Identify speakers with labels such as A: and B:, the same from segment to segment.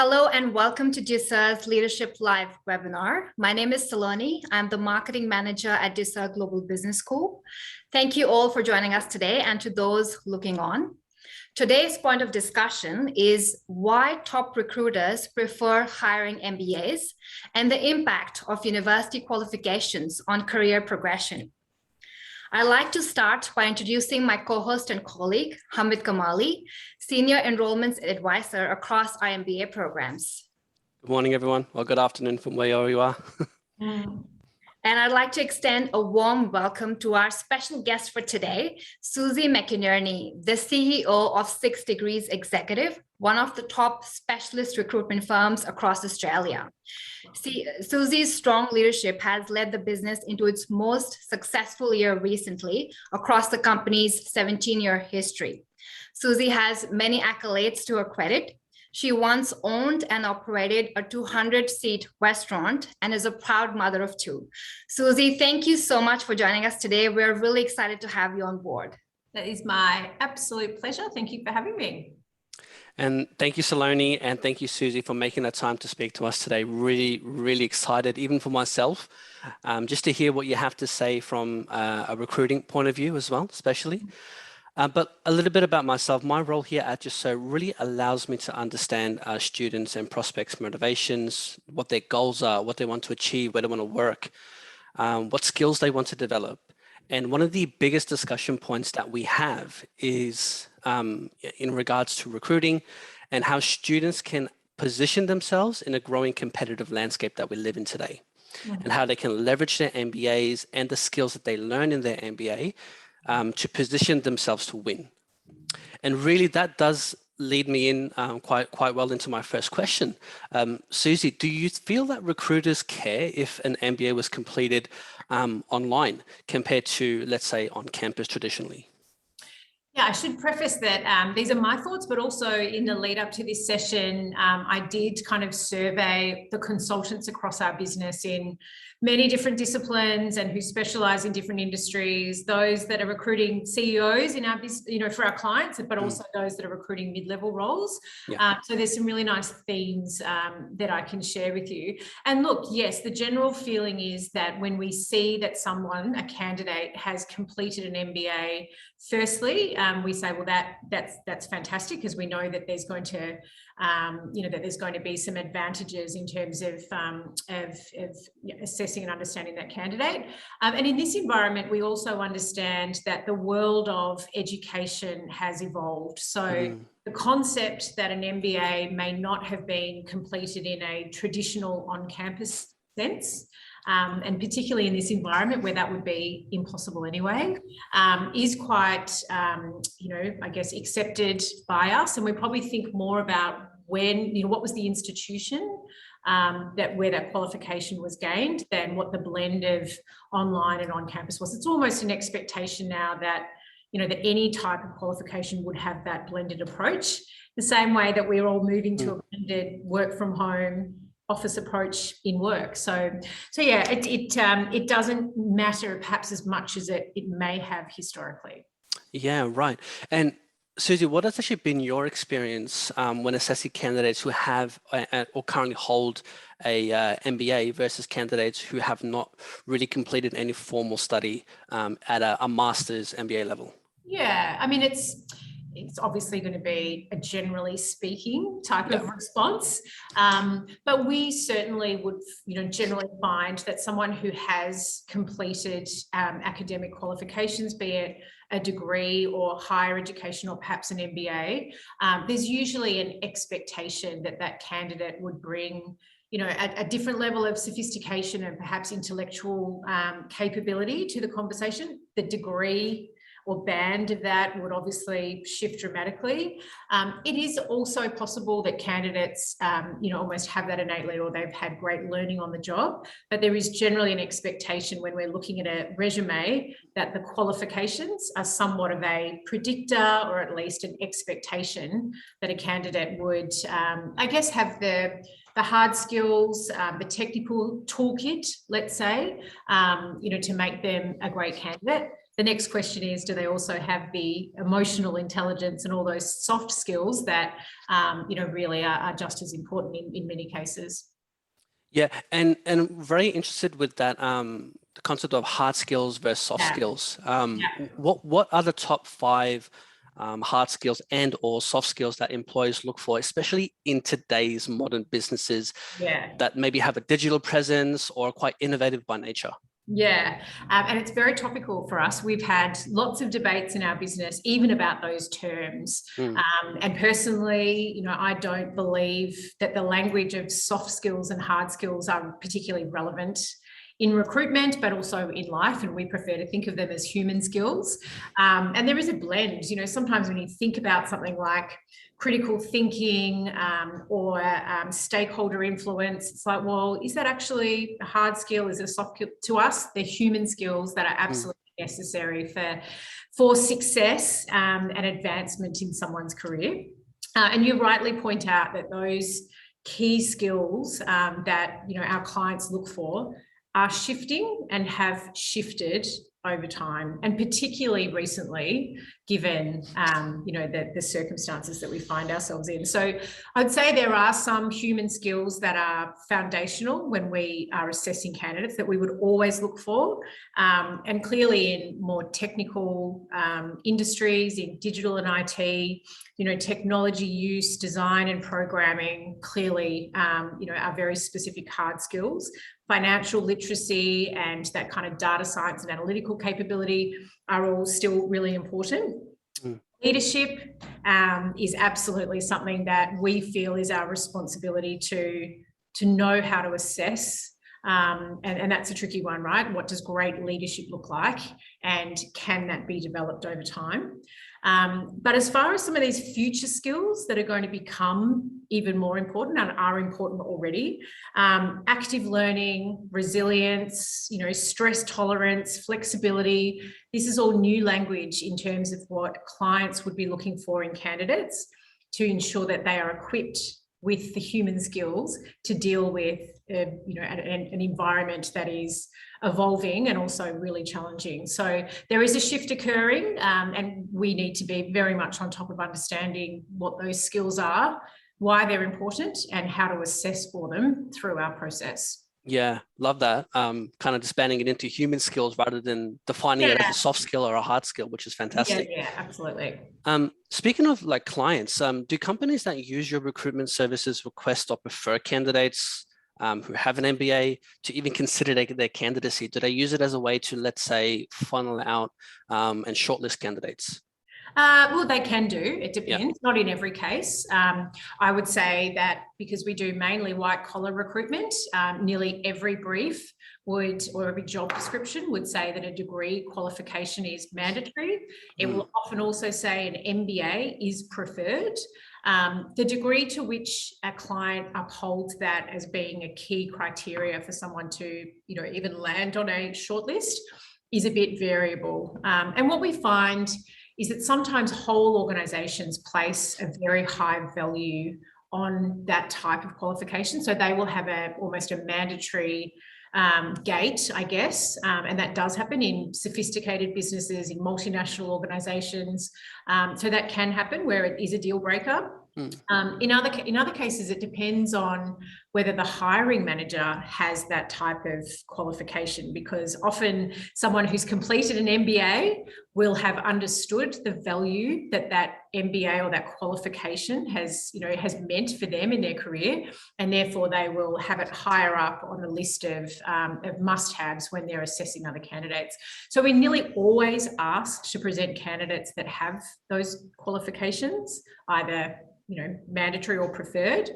A: Hello and welcome to Ducere's Leadership Live webinar. My name is Saloni. I'm the marketing manager at Ducere Global Business School. Thank you all for joining us today and to those looking on. Today's point of discussion is why top recruiters prefer hiring MBAs and the impact of university qualifications on career progression. I'd like to start by introducing my co-host and colleague, Hamid Kamali, Senior Enrollments Advisor across our MBA programs.
B: Good morning, everyone, or good afternoon from where you are.
A: And I'd like to extend a warm welcome to our special guest for today, Suzie McInerney, the CEO of 6 Degrees Executive, one of the top specialist recruitment firms across Australia. Suzie's strong leadership has led the business into its most successful year recently across the company's 17-year history. Suzie has many accolades to her credit. She once owned and operated a 200-seat restaurant and is a proud mother of 2. Suzie, thank you so much for joining us today. We're really excited to have you on board.
C: That is my absolute pleasure. Thank you for having me.
B: And thank you, Saloni, and thank you, Suzie, for making the time to speak to us today. Really excited, even for myself, just to hear what you have to say from a recruiting point of view as well, especially. But a little bit about myself. My role here at Ducere really allows me to understand our students and prospects' motivations, what their goals are, what they want to achieve, where they want to work, what skills they want to develop. And one of the biggest discussion points that we have is in regards to recruiting and how students can position themselves in a growing competitive landscape that we live in today, and how they can leverage their MBAs and the skills that they learn in their MBA to position themselves to win. And really that does lead me in quite well into my first question. Suzie, do you feel that recruiters care if an MBA was completed online compared to, let's say, on campus traditionally?
C: Yeah, I should preface that these are my thoughts, but also in the lead up to this session, I did kind of survey the consultants across our business in many different disciplines and who specialize in different industries, those that are recruiting CEOs in our business, for our clients, but also those that are recruiting mid-level roles. Yeah. So there's some really nice themes that I can share with you. And look, yes, the general feeling is that when we see that a candidate has completed an MBA, firstly, we say, well, that's fantastic, because we know that there's going to, that there's going to be some advantages in terms of assessing and understanding that candidate. And in this environment, we also understand that the world of education has evolved. So the concept that an MBA may not have been completed in a traditional on-campus sense, and particularly in this environment where that would be impossible anyway, is quite, I guess, accepted by us. And we probably think more about what was the institution where that qualification was gained than what the blend of online and on campus was. It's almost an expectation now that, that any type of qualification would have that blended approach, the same way that we're all moving to a blended work from home office approach in work. So yeah, it doesn't matter perhaps as much as it may have historically.
B: Yeah, right. And Suzie, what has actually been your experience when assessing candidates who have or currently hold a MBA versus candidates who have not really completed any formal study at a master's MBA level?
C: Yeah, I mean, it's obviously going to be a generally speaking type of response, but we certainly would, generally find that someone who has completed academic qualifications, be it a degree or higher education or perhaps an MBA, there's usually an expectation that candidate would bring a different level of sophistication and perhaps intellectual capability to the conversation. The degree or band of that would obviously shift dramatically. It is also possible that candidates, almost have that innately, or they've had great learning on the job, but there is generally an expectation when we're looking at a resume that the qualifications are somewhat of a predictor, or at least an expectation that a candidate would, I guess, have the hard skills, the technical toolkit, let's say, to make them a great candidate. the next question is, do they also have the emotional intelligence and all those soft skills that, really are just as important in many cases?
B: Yeah, and very interested with that the concept of hard skills versus soft skills. What are the top 5 hard skills and or soft skills that employers look for, especially in today's modern businesses that maybe have a digital presence or are quite innovative by nature?
C: Yeah, and it's very topical for us. We've had lots of debates in our business, even about those terms. And personally, I don't believe that the language of soft skills and hard skills are particularly relevant in recruitment, but also in life. And we prefer to think of them as human skills. And there is a blend. Sometimes when you think about something like critical thinking or stakeholder influence, it's like, well, is that actually a hard skill? Is it a soft skill? To us, they're human skills that are absolutely necessary for success and advancement in someone's career. And you rightly point out that those key skills that our clients look for are shifting and have shifted over time, and particularly recently, given the circumstances that we find ourselves in. So I'd say there are some human skills that are foundational when we are assessing candidates that we would always look for, and clearly in more technical industries, in digital and IT, technology use, design and programming clearly are very specific hard skills. Financial literacy and that kind of data science and analytical capability are all still really important. Leadership is absolutely something that we feel is our responsibility to know how to assess. And that's a tricky one, right? What does great leadership look like? And can that be developed over time? But as far as some of these future skills that are going to become even more important and are important already, active learning, resilience, stress tolerance, flexibility, this is all new language in terms of what clients would be looking for in candidates to ensure that they are equipped with the human skills to deal with an environment that is evolving and also really challenging. So there is a shift occurring, and we need to be very much on top of understanding what those skills are, why they're important, and how to assess for them through our process.
B: Yeah, love that. Kind of expanding it into human skills rather than defining it as a soft skill or a hard skill, which is fantastic.
C: Yeah, absolutely.
B: Speaking of clients, do companies that use your recruitment services request or prefer candidates who have an MBA to even consider their candidacy? Do they use it as a way to, let's say, funnel out and shortlist candidates?
C: Well, they can do. It depends. Not in every case. I would say that because we do mainly white collar recruitment, nearly every brief or every job description would say that a degree qualification is mandatory. It will often also say an MBA is preferred. The degree to which a client upholds that as being a key criteria for someone to, even land on a shortlist is a bit variable. And what we find is that sometimes whole organisations place a very high value on that type of qualification. So they will have almost a mandatory gate, I guess, and that does happen in sophisticated businesses, in multinational organisations. So that can happen where it is a deal breaker. In other cases, it depends on whether the hiring manager has that type of qualification, because often someone who's completed an MBA will have understood the value that MBA or that qualification has meant for them in their career, and therefore they will have it higher up on the list of must-haves when they're assessing other candidates. So we nearly always ask to present candidates that have those qualifications, either mandatory or preferred,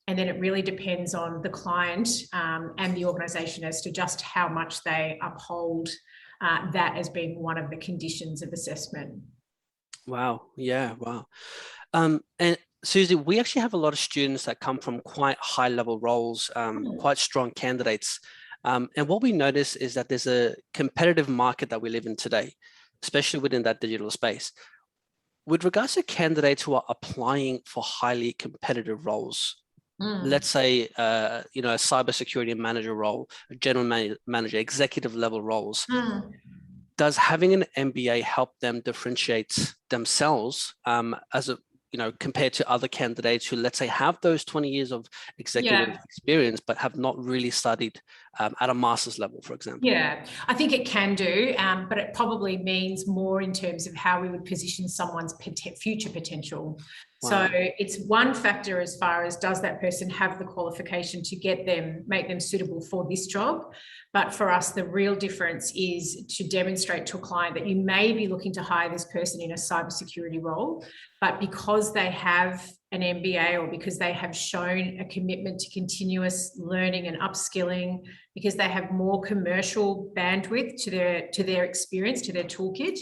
C: and then it really depends on the client and the organisation as to just how much they uphold that as being one of the conditions of assessment.
B: Wow. Yeah. Wow. And Suzie, we actually have a lot of students that come from quite high level roles, quite strong candidates. And what we notice is that there's a competitive market that we live in today, especially within that digital space. With regards to candidates who are applying for highly competitive roles, let's say, a cybersecurity manager role, a general manager, executive level roles, does having an MBA help them differentiate themselves as a, compared to other candidates who, let's say, have those 20 years of executive experience, but have not really studied at a master's level, for example?
C: Yeah, I think it can do, but it probably means more in terms of how we would position someone's future potential.
B: Wow.
C: So it's one factor as far as, does that person have the qualification to make them suitable for this job? But for us, the real difference is to demonstrate to a client that you may be looking to hire this person in a cybersecurity role, but because they have an MBA, or because they have shown a commitment to continuous learning and upskilling, because they have more commercial bandwidth to their experience, to their toolkit,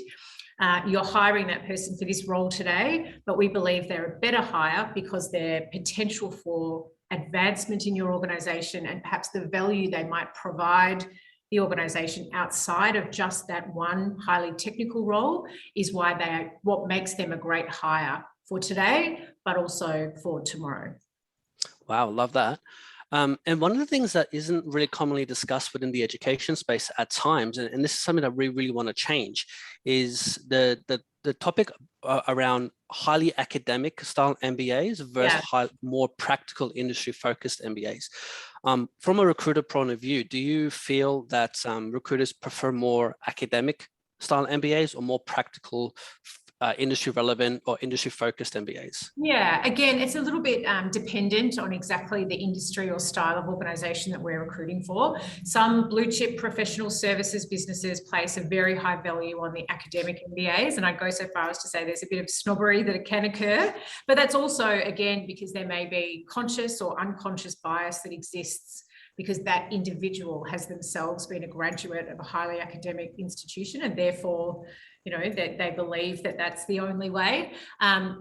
C: you're hiring that person for this role today, but we believe they're a better hire because their potential for advancement in your organization and perhaps the value they might provide the organization outside of just that one highly technical role is what makes them a great hire for today, but also for tomorrow.
B: Wow, love that. And one of the things that isn't really commonly discussed within the education space at times, and this is something that we really want to change, is the topic around highly academic style MBAs versus more practical industry focused MBAs. From a recruiter point of view, do you feel that recruiters prefer more academic style MBAs or more practical industry relevant or industry focused MBAs?
C: Yeah, again, it's a little bit dependent on exactly the industry or style of organisation that we're recruiting for. Some blue chip professional services businesses place a very high value on the academic MBAs, and I'd go so far as to say there's a bit of snobbery that can occur, but that's also, again, because there may be conscious or unconscious bias that exists because that individual has themselves been a graduate of a highly academic institution, and therefore, that they believe that that's the only way.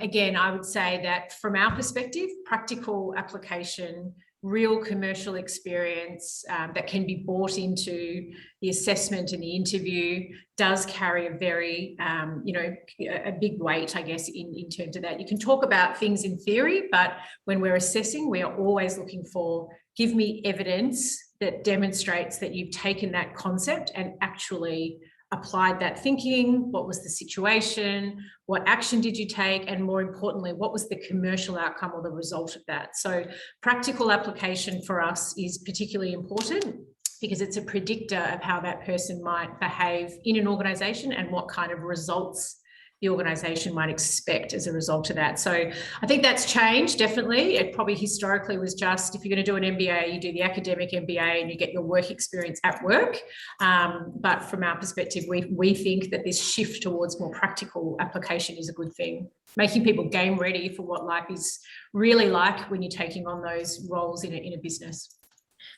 C: Again, I would say that from our perspective, practical application, real commercial experience that can be brought into the assessment and the interview does carry a very, a big weight, I guess, in terms of that. You can talk about things in theory, but when we're assessing, we are always looking for, give me evidence that demonstrates that you've taken that concept and actually applied that thinking. What was the situation? What action did you take? And more importantly, what was the commercial outcome or the result of that? So practical application for us is particularly important because it's a predictor of how that person might behave in an organisation and what kind of results the organisation might expect as a result of that. So I think that's changed, definitely. It probably historically was just, if you're going to do an MBA, you do the academic MBA and you get your work experience at work. But from our perspective, we think that this shift towards more practical application is a good thing, making people game ready for what life is really like when you're taking on those roles in a business.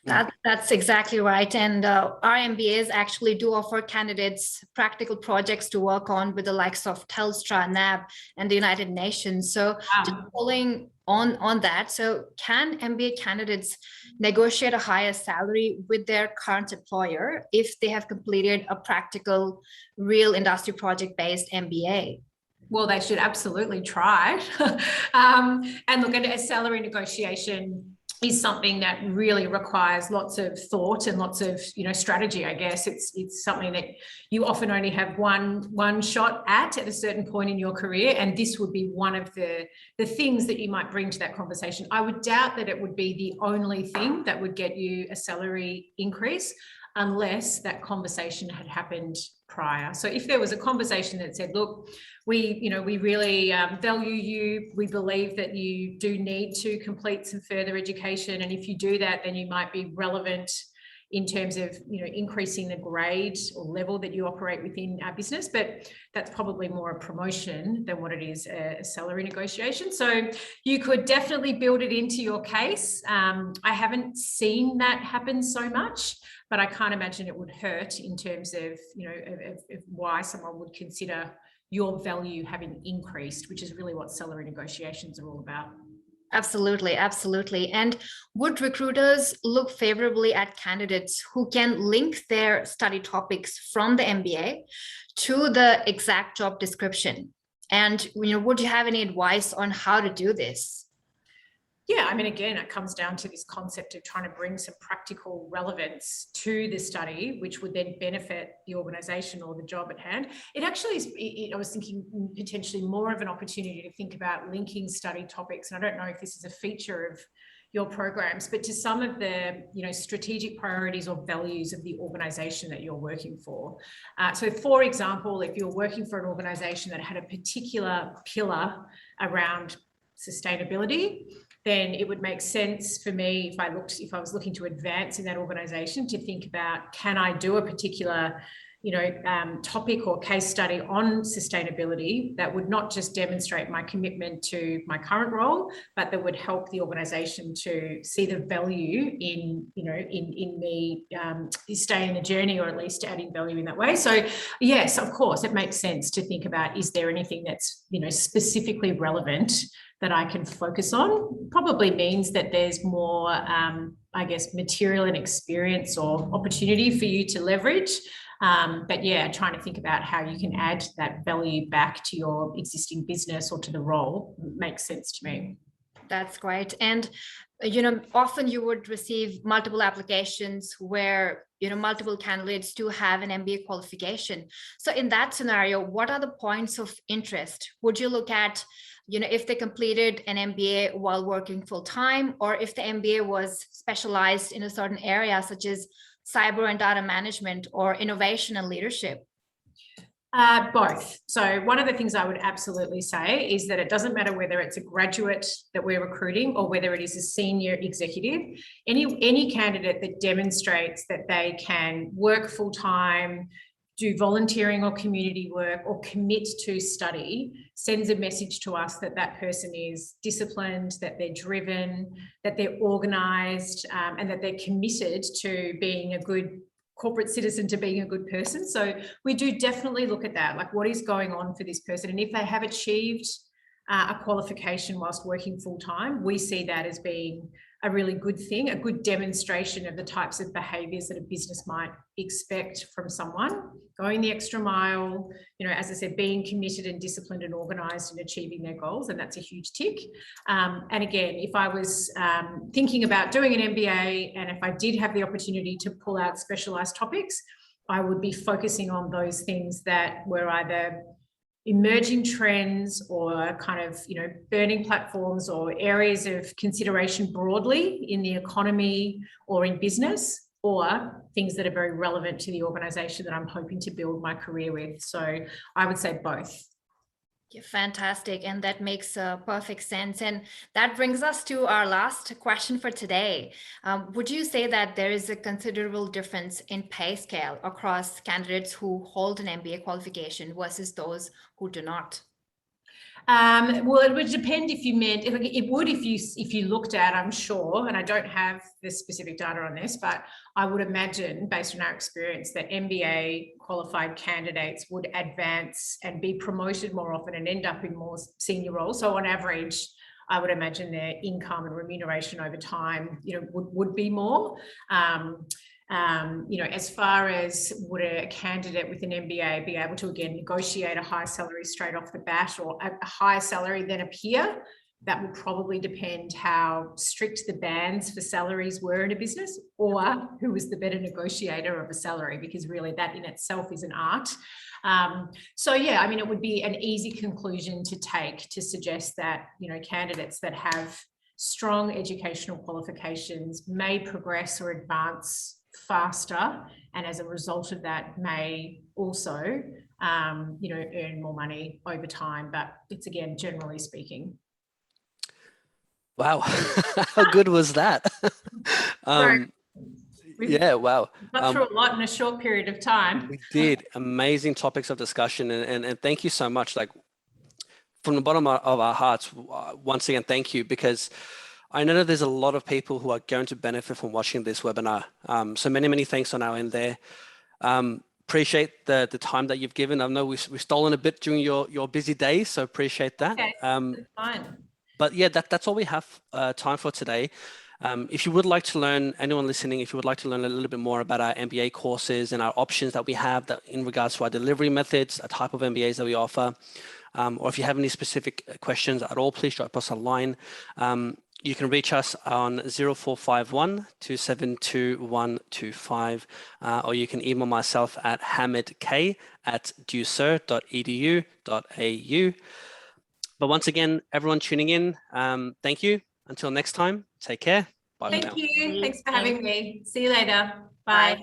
A: That's exactly right. And our MBAs actually do offer candidates practical projects to work on with the likes of Telstra, NAB, and the United Nations. So just following on that, so can MBA candidates negotiate a higher salary with their current employer if they have completed a practical, real industry project-based MBA?
C: Well, they should absolutely try. And look, at a salary negotiation is something that really requires lots of thought and lots of strategy. I guess it's something that you often only have one shot at a certain point in your career, and this would be one of the things that you might bring to that conversation. I would doubt that it would be the only thing that would get you a salary increase unless that conversation had happened prior. So if there was a conversation that said, look, we really value you, we believe that you do need to complete some further education, and if you do that, then you might be relevant in terms of increasing the grade or level that you operate within our business, but that's probably more a promotion than what it is a salary negotiation. So you could definitely build it into your case. I haven't seen that happen so much, but I can't imagine it would hurt in terms of of why someone would consider your value having increased, which is really what salary negotiations are all about.
A: Absolutely, absolutely. And would recruiters look favorably at candidates who can link their study topics from the MBA to the exact job description? And would you have any advice on how to do this?
C: Yeah, I mean, again, it comes down to this concept of trying to bring some practical relevance to the study, which would then benefit the organisation or the job at hand. It actually is, I was thinking potentially more of an opportunity to think about linking study topics. And I don't know if this is a feature of your programs, but to some of the, strategic priorities or values of the organisation that you're working for. So for example, if you're working for an organisation that had a particular pillar around sustainability, then it would make sense for me if I was looking to advance in that organisation to think about, can I do a particular topic or case study on sustainability that would not just demonstrate my commitment to my current role, but that would help the organisation to see the value in me staying the journey, or at least adding value in that way. So yes, of course, it makes sense to think about, is there anything that's specifically relevant that I can focus on? Probably means that there's more, material and experience or opportunity for you to leverage. But yeah, trying to think about how you can add that value back to your existing business or to the role makes sense to me.
A: That's great. And, often you would receive multiple applications where, multiple candidates do have an MBA qualification. So in that scenario, what are the points of interest? Would you look at, if they completed an MBA while working full time, or if the MBA was specialized in a certain area, such as cyber and data management, or innovation and leadership?
C: Both. So one of the things I would absolutely say is that it doesn't matter whether it's a graduate that we're recruiting or whether it is a senior executive. Any candidate that demonstrates that they can work full time, do volunteering or community work, or commit to study, sends a message to us that that person is disciplined, that they're driven, that they're organised, and that they're committed to being a good corporate citizen, to being a good person. So we do definitely look at that, like what is going on for this person. And if they have achieved a qualification whilst working full time, we see that as being a really good thing, a good demonstration of the types of behaviours that a business might expect from someone, going the extra mile, as I said, being committed and disciplined and organised in achieving their goals, and that's a huge tick. And again, if I was thinking about doing an MBA, and if I did have the opportunity to pull out specialised topics, I would be focusing on those things that were either emerging trends or kind of, burning platforms or areas of consideration broadly in the economy or in business, or things that are very relevant to the organisation that I'm hoping to build my career with. So I would say both.
A: Yeah, fantastic. And that makes perfect sense. And that brings us to our last question for today. Would you say that there is a considerable difference in pay scale across candidates who hold an MBA qualification versus those who do not?
C: Well, it would depend if you meant, it would if you looked at, I'm sure, and I don't have the specific data on this, but I would imagine, based on our experience, that MBA qualified candidates would advance and be promoted more often and end up in more senior roles. So on average, I would imagine their income and remuneration over time, would be more. As far as would a candidate with an MBA be able to, again, negotiate a high salary straight off the bat, or a higher salary than a peer, that would probably depend how strict the bands for salaries were in a business, or who was the better negotiator of a salary, because really that in itself is an art. So yeah, I mean, it would be an easy conclusion to take to suggest that, candidates that have strong educational qualifications may progress or advance faster, and as a result of that may also earn more money over time. But it's, again, generally speaking.
B: Wow. How good was that? Yeah, wow.
C: Got through a lot in a short period of time.
B: We did. Amazing topics of discussion, and thank you so much. Like, from the bottom of our hearts, once again, thank you, because I know that there's a lot of people who are going to benefit from watching this webinar. So many thanks on our end there. Appreciate the time that you've given. I know we've stolen a bit during your busy days, so appreciate that.
C: Okay, fine.
B: But yeah, that's all we have time for today. If you would like to learn, anyone listening, if you would like to learn a little bit more about our MBA courses and our options that we have that in regards to our delivery methods, a type of MBAs that we offer, or if you have any specific questions at all, please drop us a line. You can reach us on 0451 272 125, or you can email myself at hamidk@ducere.edu.au. But once again, everyone tuning in, thank you. Until next time, take care. Bye for now.
C: Thank you. Thanks for having me. See you later.
A: Bye.
C: Bye.